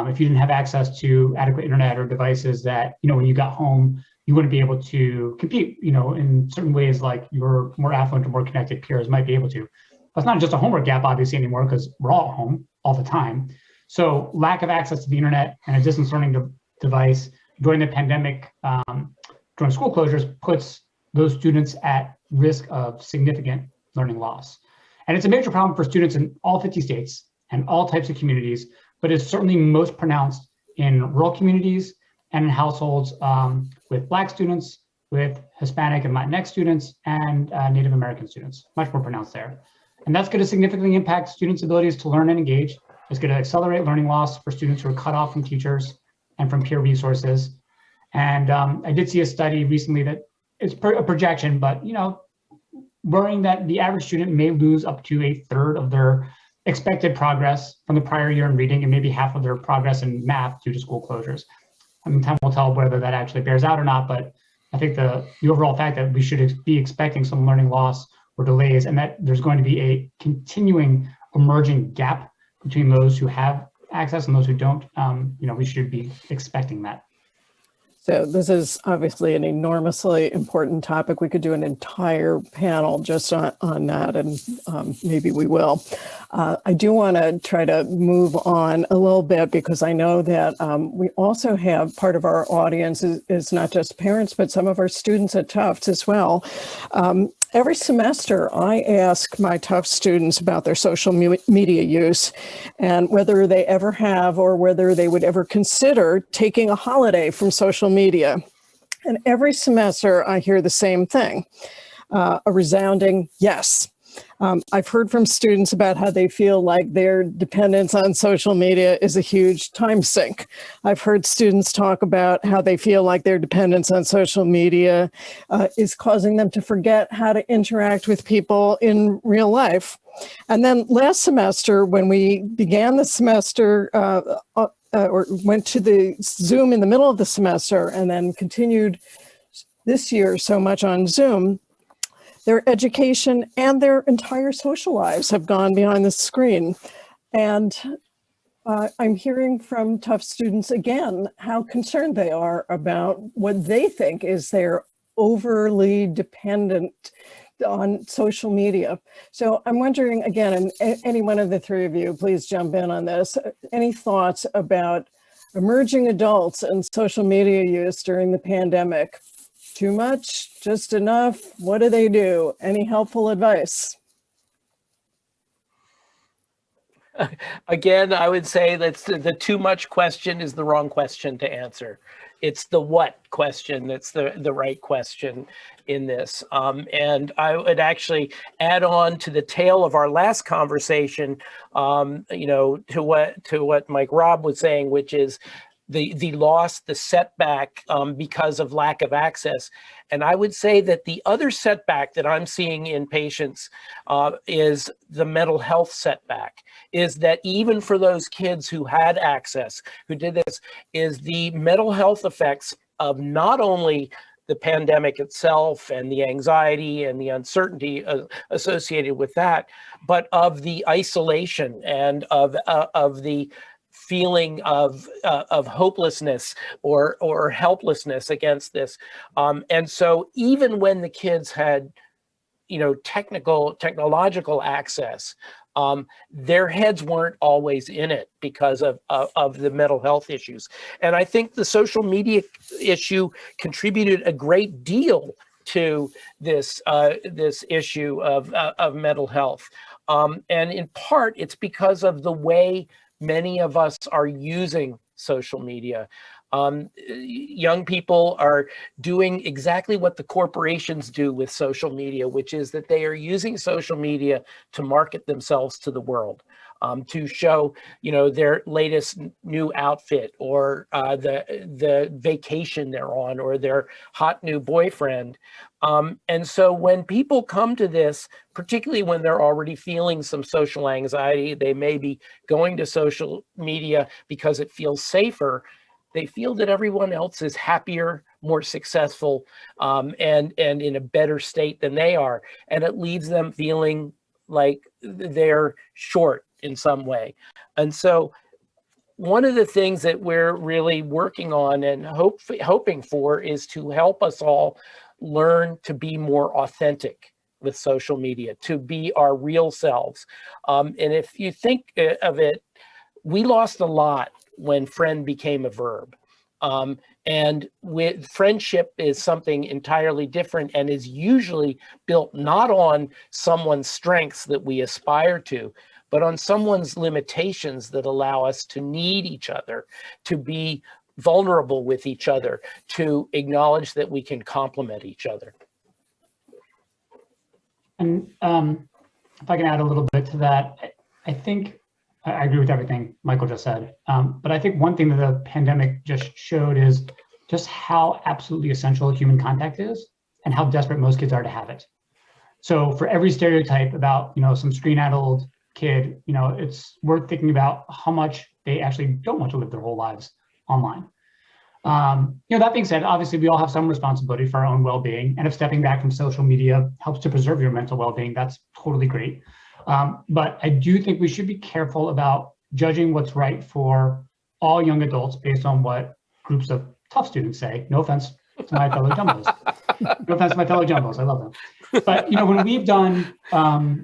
if you didn't have access to adequate internet or devices that, you know, when you got home, you wouldn't be able to compete, you know, in certain ways like your more affluent or more connected peers might be able to. But it's not just a homework gap, obviously, anymore, because we're all at home all the time. So lack of access to the internet and a distance learning device during the pandemic, during school closures, puts those students at risk of significant learning loss. And it's a major problem for students in all 50 states and all types of communities, but it's certainly most pronounced in rural communities and in households with Black students, with Hispanic and Latinx students, and Native American students, much more pronounced there. And that's going to significantly impact students' abilities to learn and engage. It's going to accelerate learning loss for students who are cut off from teachers and from peer resources. And I did see a study recently that it's a projection, but worrying that the average student may lose up to a third of their expected progress from the prior year in reading and maybe half of their progress in math due to school closures. I mean, time will tell whether that actually bears out or not, but I think the overall fact that we should be expecting some learning loss or delays, and that there's going to be a continuing emerging gap between those who have access and those who don't, we should be expecting that. So this is obviously an enormously important topic. We could do an entire panel just on that, and maybe we will. I do want to try to move on a little bit because I know that we also have part of our audience is not just parents, but some of our students at Tufts as well. Every semester, I ask my Tufts students about their social media use and whether they ever have or whether they would ever consider taking a holiday from social media. And every semester, I hear the same thing, a resounding yes. I've heard from students about how they feel like their dependence on social media is a huge time sink. I've heard students talk about how they feel like their dependence on social media is causing them to forget how to interact with people in real life. And then last semester, when we began the semester, or went to the Zoom in the middle of the semester and then continued this year so much on Zoom, their education and their entire social lives have gone behind the screen. And I'm hearing from Tufts students again how concerned they are about what they think is their overly dependent on social media. So I'm wondering again, and any one of the three of you, please jump in on this. Any thoughts about emerging adults and social media use during the pandemic? Too much? Just enough? What do they do? Any helpful advice? Again, I would say that the too much question is the wrong question to answer. It's the what question that's the right question in this. And I would actually add on to the tail of our last conversation, to what Mike Robb was saying, which is the loss, the setback because of lack of access. And I would say that the other setback that I'm seeing in patients is the mental health setback, is that even for those kids who had access, who did this, is the mental health effects of not only the pandemic itself and the anxiety and the uncertainty associated with that, but of the isolation and of the feeling of hopelessness or helplessness against this. And so even when the kids had, technological access, their heads weren't always in it because of the mental health issues. And I think the social media issue contributed a great deal to this issue of mental health. And in part, it's because of the way many of us are using social media. Young people are doing exactly what the corporations do with social media, which is that they are using social media to market themselves to the world, to show, their latest new outfit or the vacation they're on or their hot new boyfriend. And so when people come to this, particularly when they're already feeling some social anxiety, they may be going to social media because it feels safer. They feel that everyone else is happier, more successful, and in a better state than they are. And it leaves them feeling like they're short in some way. And so one of the things that we're really working on and hoping for is to help us all learn to be more authentic with social media, to be our real selves. And if you think of it, we lost a lot when friend became a verb. And with friendship is something entirely different and is usually built not on someone's strengths that we aspire to, but on someone's limitations that allow us to need each other, to be vulnerable with each other, to acknowledge that we can complement each other. And if I can add a little bit to that, I think I agree with everything Michael just said. But I think one thing that the pandemic just showed is just how absolutely essential human contact is and how desperate most kids are to have it. So for every stereotype about, some screen-addled kid, it's worth thinking about how much they actually don't want to live their whole lives online. That being said, obviously we all have some responsibility for our own well-being, and if stepping back from social media helps to preserve your mental well-being, that's totally great. But I do think we should be careful about judging what's right for all young adults based on what groups of tough students say. No offense to my fellow jumbos. No offense to my fellow jumbos, I love them. But when we've done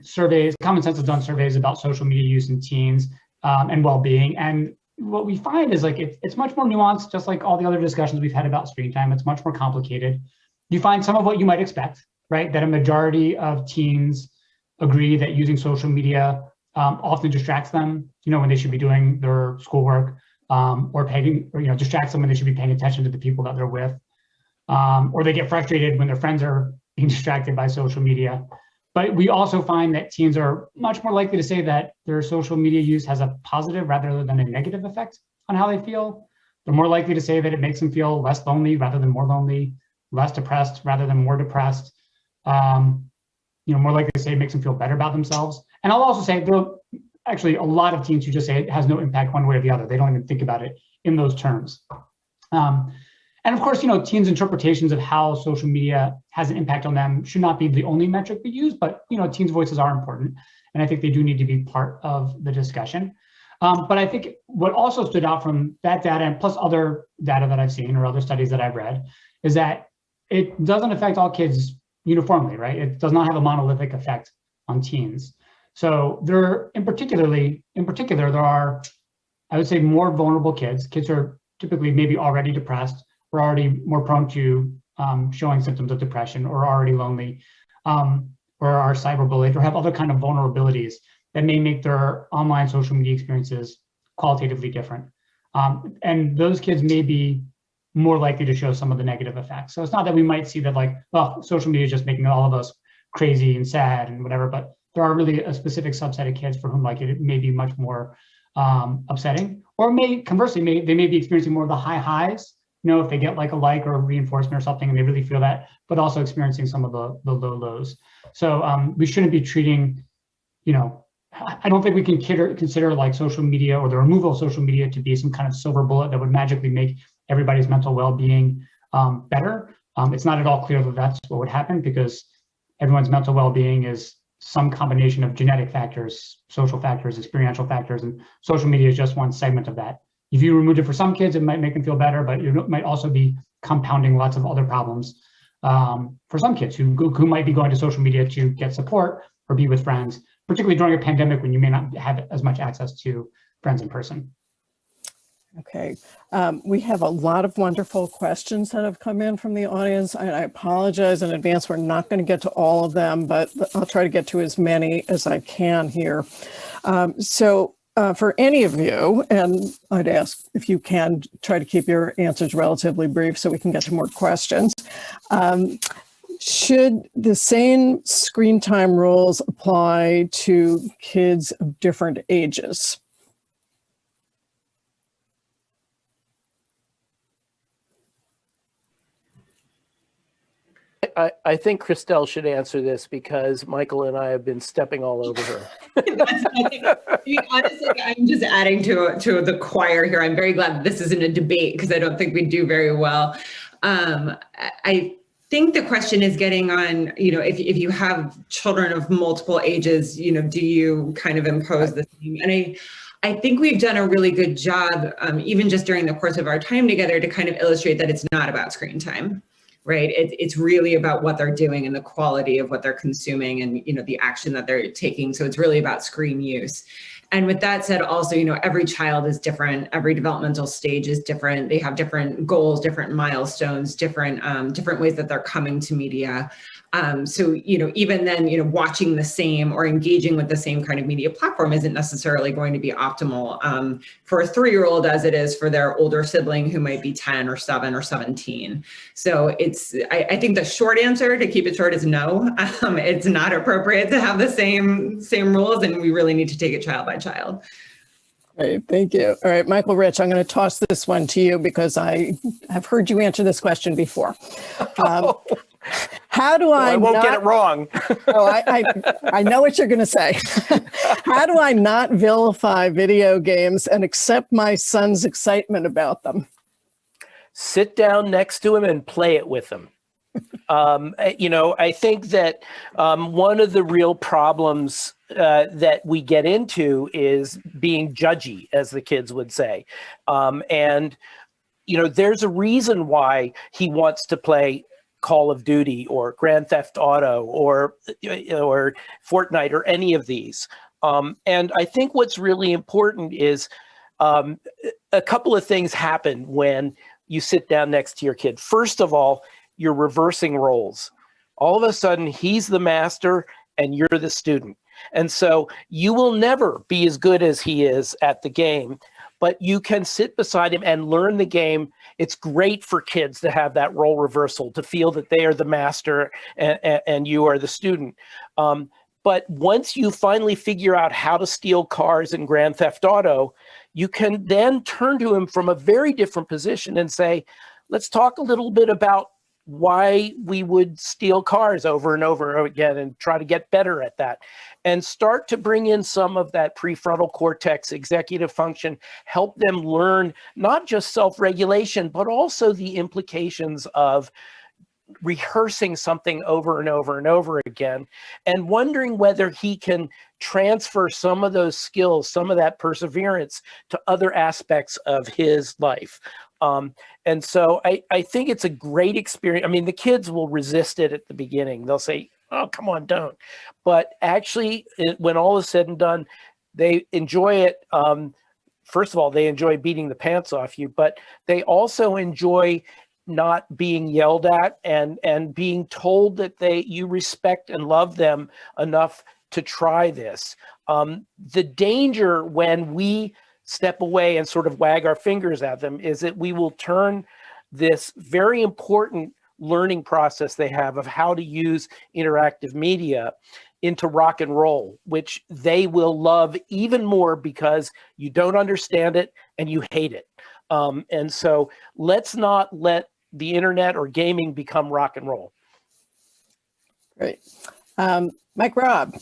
surveys, Common Sense has done surveys about social media use in teens and well-being, and what we find is it's much more nuanced, just like all the other discussions we've had about screen time. It's much more complicated. You find some of what you might expect, right? That a majority of teens agree that using social media often distracts them, when they should be doing their schoolwork, or distracts them when they should be paying attention to the people that they're with, or they get frustrated when their friends are being distracted by social media. But we also find that teens are much more likely to say that their social media use has a positive rather than a negative effect on how they feel. They're more likely to say that it makes them feel less lonely rather than more lonely, less depressed rather than more depressed. More likely to say it makes them feel better about themselves. And I'll also say there are actually a lot of teens who just say it has no impact one way or the other. They don't even think about it in those terms. And of course, teens' interpretations of how social media has an impact on them should not be the only metric we use, but teens' voices are important, and I think they do need to be part of the discussion. But I think what also stood out from that data, and plus other data that I've seen or other studies that I've read, is that it doesn't affect all kids uniformly, right? It does not have a monolithic effect on teens. So there, in particular, there are, I would say, more vulnerable kids. Kids are typically maybe already depressed, or already more prone to showing symptoms of depression, or already lonely, or are cyberbullied, or have other kind of vulnerabilities that may make their online social media experiences qualitatively different. And those kids may be more likely to show some of the negative effects. So it's not that we might see that social media is just making all of us crazy and sad and whatever, but there are really a specific subset of kids for whom it may be much more upsetting, or conversely, they may be experiencing more of the high highs, if they get a like or a reinforcement or something and they really feel that, but also experiencing some of the low lows. So we shouldn't be treating, I don't think we can consider social media or the removal of social media to be some kind of silver bullet that would magically make everybody's mental well-being better. It's not at all clear that that's what would happen, because everyone's mental well-being is some combination of genetic factors, social factors, experiential factors, and social media is just one segment of that. If you removed it for some kids, it might make them feel better, but it might also be compounding lots of other problems for some kids who might be going to social media to get support or be with friends, particularly during a pandemic when you may not have as much access to friends in person. Okay, we have a lot of wonderful questions that have come in from the audience, and I apologize in advance. We're not going to get to all of them, but I'll try to get to as many as I can here. For any of you, and I'd ask if you can try to keep your answers relatively brief so we can get to more questions. Should the same screen time rules apply to kids of different ages? I think Christelle should answer this, because Michael and I have been stepping all over her. Honestly, I'm just adding to the choir here. I'm very glad this isn't a debate, because I don't think we do very well. I think the question is getting on, if you have children of multiple ages, do you kind of impose the same? And I think we've done a really good job, even just during the course of our time together, to kind of illustrate that it's not about screen time. Right. It's really about what they're doing and the quality of what they're consuming and, the action that they're taking. So it's really about screen use. And with that said, also, every child is different. Every developmental stage is different. They have different goals, different milestones, different ways that they're coming to media. So, even then, watching the same or engaging with the same kind of media platform isn't necessarily going to be optimal for a 3-year-old as it is for their older sibling who might be 10 or 7 or 17. So I think the short answer, to keep it short, is no. It's not appropriate to have the same rules, and we really need to take it child by child. Great, thank you. All right, Michael Rich, I'm going to toss this one to you because I have heard you answer this question before. How do I won't get it wrong. I know what you're going to say. How do I not vilify video games and accept my son's excitement about them? Sit down next to him and play it with him. I think that one of the real problems that we get into is being judgy, as the kids would say. And there's a reason why he wants to play Call of Duty or Grand Theft Auto or Fortnite or any of these. And I think what's really important is a couple of things happen when you sit down next to your kid. First of all, you're reversing roles. All of a sudden, he's the master and you're the student. And so you will never be as good as he is at the game, but you can sit beside him and learn the game. It's great for kids to have that role reversal, to feel that they are the master and you are the student. But once you finally figure out how to steal cars in Grand Theft Auto, you can then turn to him from a very different position and say, let's talk a little bit about why we would steal cars over and over again and try to get better at that, and start to bring in some of that prefrontal cortex executive function, help them learn not just self-regulation, but also the implications of rehearsing something over and over and over again, and wondering whether he can transfer some of those skills, some of that perseverance to other aspects of his life. And so I think it's a great experience. I mean, the kids will resist it at the beginning. They'll say, oh, come on, don't. But actually, when all is said and done, they enjoy it. First of all, they enjoy beating the pants off you, but they also enjoy not being yelled at and being told that you respect and love them enough to try this. The danger when we step away and sort of wag our fingers at them is that we will turn this very important learning process they have of how to use interactive media into rock and roll, which they will love even more because you don't understand it and you hate it. And so let's not let the internet or gaming become rock and roll. Great. Mike Robb,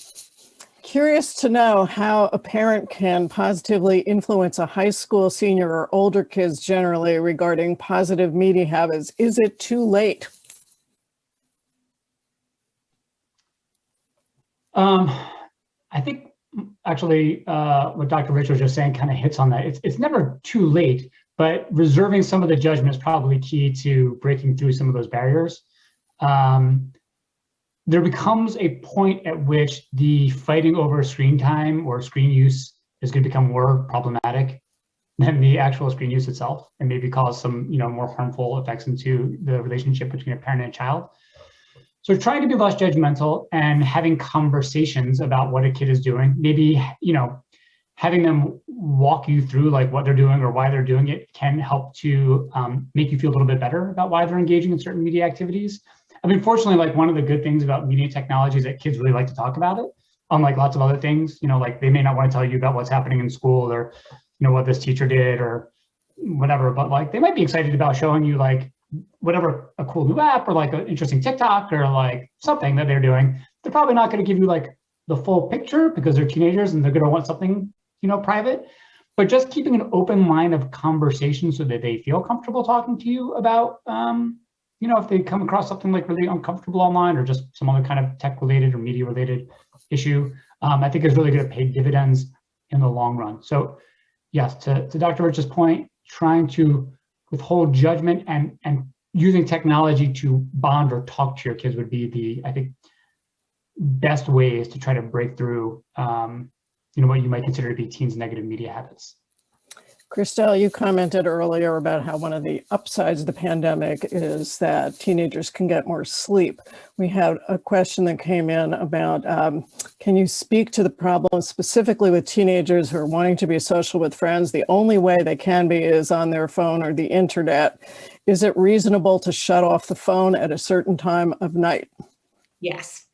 curious to know how a parent can positively influence a high school senior or older kids generally regarding positive media habits. Is it too late? I think actually what Dr. Rich was just saying kind of hits on that. It's never too late, but reserving some of the judgment is probably key to breaking through some of those barriers. There becomes a point at which the fighting over screen time or screen use is going to become more problematic than the actual screen use itself, and maybe cause some more harmful effects into the relationship between a parent and a child. So trying to be less judgmental and having conversations about what a kid is doing, maybe having them walk you through like what they're doing or why they're doing it can help to make you feel a little bit better about why they're engaging in certain media activities. I mean, fortunately, like one of the good things about media technology is that kids really like to talk about it, unlike lots of other things. Like they may not want to tell you about what's happening in school or what this teacher did or whatever, but like they might be excited about showing you like whatever, a cool new app or like an interesting TikTok or like something that they're doing. They're probably not going to give you like the full picture because they're teenagers and they're going to want something private, but just keeping an open line of conversation so that they feel comfortable talking to you about if they come across something like really uncomfortable online or just some other kind of tech related or media related issue, I think is really going to pay dividends in the long run. So yes, to Dr. Rich's point, trying to withhold judgment and using technology to bond or talk to your kids would be the, I think, best ways to try to break through what you might consider to be teens' negative media habits. Christelle, you commented earlier about how one of the upsides of the pandemic is that teenagers can get more sleep. We had a question that came in about, can you speak to the problem specifically with teenagers who are wanting to be social with friends? The only way they can be is on their phone or the internet. Is it reasonable to shut off the phone at a certain time of night? Yes.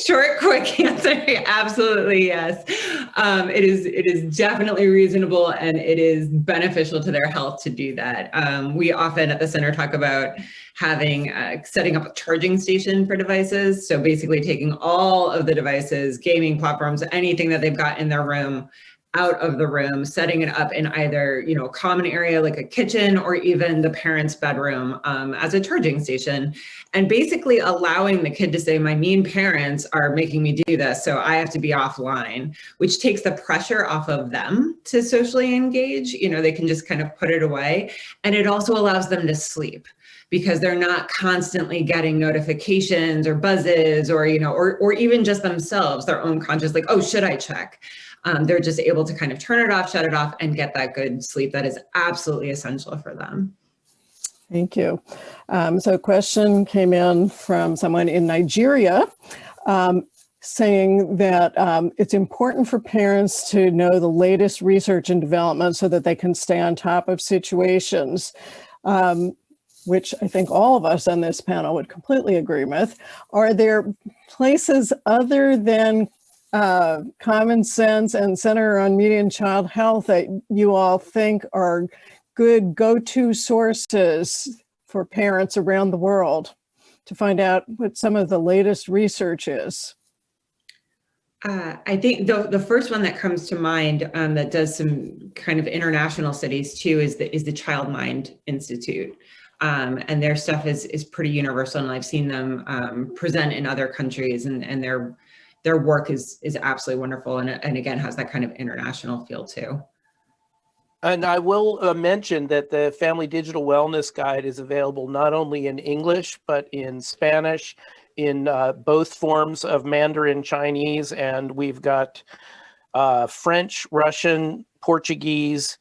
Short, quick answer. Absolutely, yes. It is definitely reasonable, and it is beneficial to their health to do that. We often at the center talk about setting up a charging station for devices. So basically taking all of the devices, gaming platforms, anything that they've got in their room, out of the room, setting it up in either, a common area like a kitchen or even the parent's bedroom as a charging station, and basically allowing the kid to say, my mean parents are making me do this, so I have to be offline, which takes the pressure off of them to socially engage. They can just kind of put it away. And it also allows them to sleep, because they're not constantly getting notifications or buzzes or even just themselves, their own conscious, like, oh, should I check? They're just able to kind of turn it off, shut it off, and get that good sleep that is absolutely essential for them. Thank you. So a question came in from someone in Nigeria saying that it's important for parents to know the latest research and development so that they can stay on top of situations, which I think all of us on this panel would completely agree with. Are there places other than Common Sense and Center on Media and Child Health that you all think are good go-to sources for parents around the world to find out what some of the latest research is? I think the first one that comes to mind that does some kind of international studies too is the Child Mind Institute. And their stuff is pretty universal, and I've seen them present in other countries, and their work is absolutely wonderful, and again has that kind of international feel too. And I will mention that the Family Digital Wellness Guide is available not only in English, but in Spanish, in both forms of Mandarin Chinese, and we've got French, Russian, Portuguese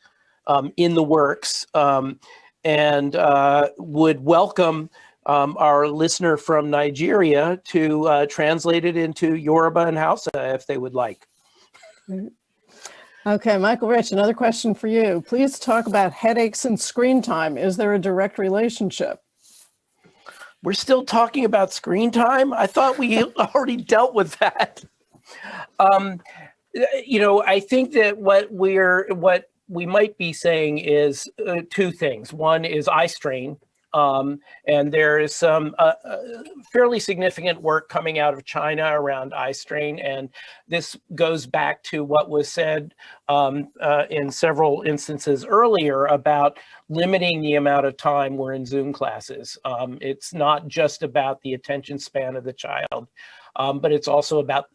in the works, and would welcome our listener from Nigeria to translate it into Yoruba and Hausa if they would like. Okay, Michael Rich, another question for you. Please talk about headaches and screen time. Is there a direct relationship? We're still talking about screen time? I thought we already dealt with that. I think that what we might be saying is two things. One is eye strain. And there is some fairly significant work coming out of China around eye strain. And this goes back to what was said in several instances earlier about limiting the amount of time we're in Zoom classes. It's not just about the attention span of the child, but it's also about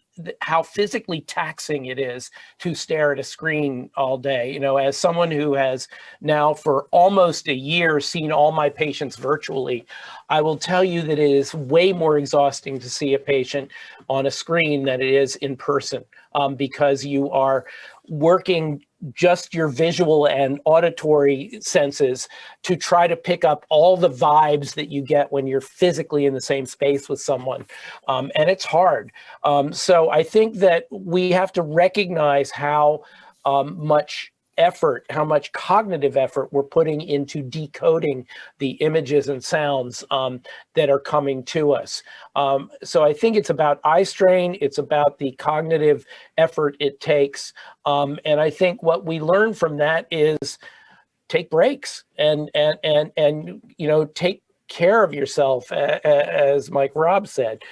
how physically taxing it is to stare at a screen all day. As someone who has now for almost a year seen all my patients virtually, I will tell you that it is way more exhausting to see a patient on a screen than it is in person, because you are working just your visual and auditory senses to try to pick up all the vibes that you get when you're physically in the same space with someone. And it's hard. So I think that we have to recognize how much effort, how much cognitive effort we're putting into decoding the images and sounds that are coming to us. So I think it's about eye strain, it's about the cognitive effort it takes. And I think what we learn from that is take breaks and take care of yourself, as Mike Robb said.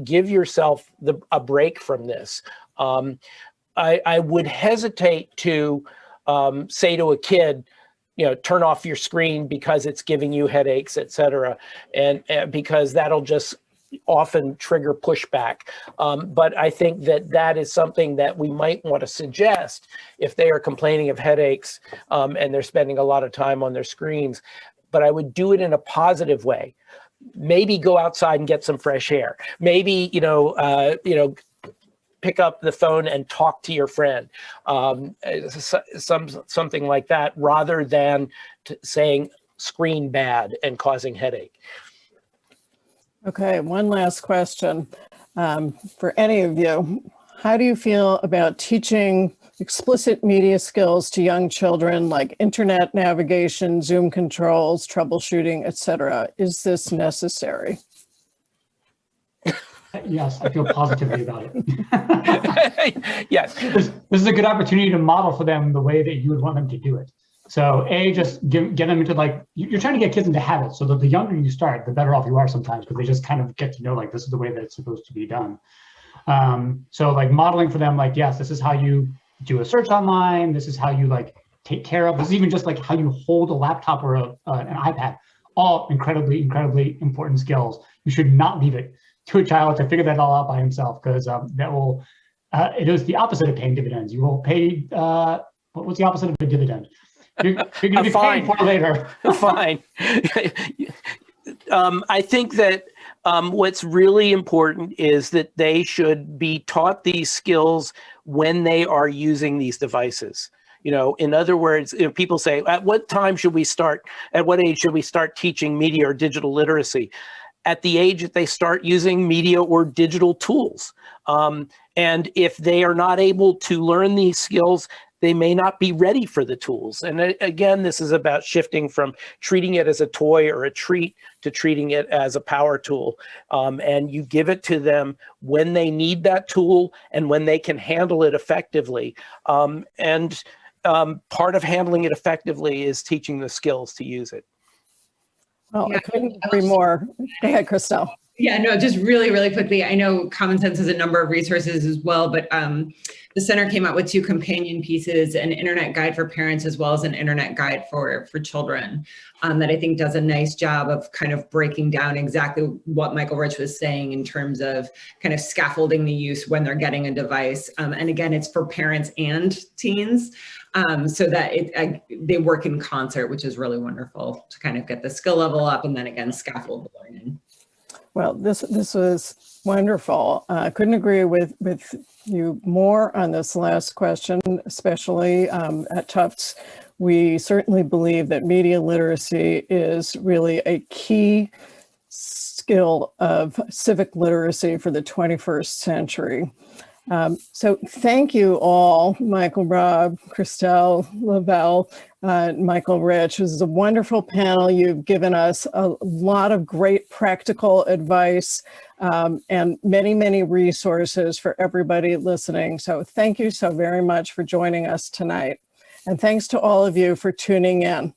Give yourself a break from this. I would hesitate to say to a kid, turn off your screen because it's giving you headaches, et cetera, and because that'll just often trigger pushback. But I think that is something that we might want to suggest if they are complaining of headaches and they're spending a lot of time on their screens. But I would do it in a positive way. Maybe go outside and get some fresh air. Maybe, pick up the phone and talk to your friend, something like that, rather than saying screen bad and causing headache. Okay, one last question for any of you. How do you feel about teaching explicit media skills to young children, like internet navigation, Zoom controls, troubleshooting, etc.? Is this necessary? Yes, I feel positively about it. Yes. This is a good opportunity to model for them the way that you would want them to do it. So just get them into, like, you're trying to get kids into habits, so that the younger you start, the better off you are sometimes, because they just kind of get to know, like, this is the way that it's supposed to be done. So like modeling for them, like, yes, this is how you do a search online. This is how you like take care of, this is even just like how you hold a laptop or an iPad, all incredibly, incredibly important skills. You should not leave it to a child to figure that all out by himself, because that will, it is the opposite of paying dividends. You will pay, what's the opposite of a dividend? You're going to be paying for later. Fine. I think that what's really important is that they should be taught these skills when they are using these devices. You know, in other words, people say, at what time should we start? At what age should we start teaching media or digital literacy? At the age that they start using media or digital tools. And if they are not able to learn these skills, they may not be ready for the tools. And again, this is about shifting from treating it as a toy or a treat to treating it as a power tool. And you give it to them when they need that tool and when they can handle it effectively. Part of handling it effectively is teaching the skills to use it. Well, I couldn't agree more. Go ahead, Christelle. Yeah, no, just really, really quickly. I know Common Sense has a number of resources as well, but the center came out with 2 companion pieces, an internet guide for parents as well as an internet guide for children, that I think does a nice job of kind of breaking down exactly what Michael Rich was saying in terms of kind of scaffolding the use when they're getting a device. And again, it's for parents and teens, so that they work in concert, which is really wonderful to kind of get the skill level up and then again, scaffold the learning. Well, this was wonderful. I couldn't agree with you more on this last question, especially at Tufts. We certainly believe that media literacy is really a key skill of civic literacy for the 21st century. So thank you all, Michael, Rob, Christelle, Lavelle, Michael Rich. This is a wonderful panel. You've given us a lot of great practical advice and many, many resources for everybody listening. So thank you so very much for joining us tonight. And thanks to all of you for tuning in.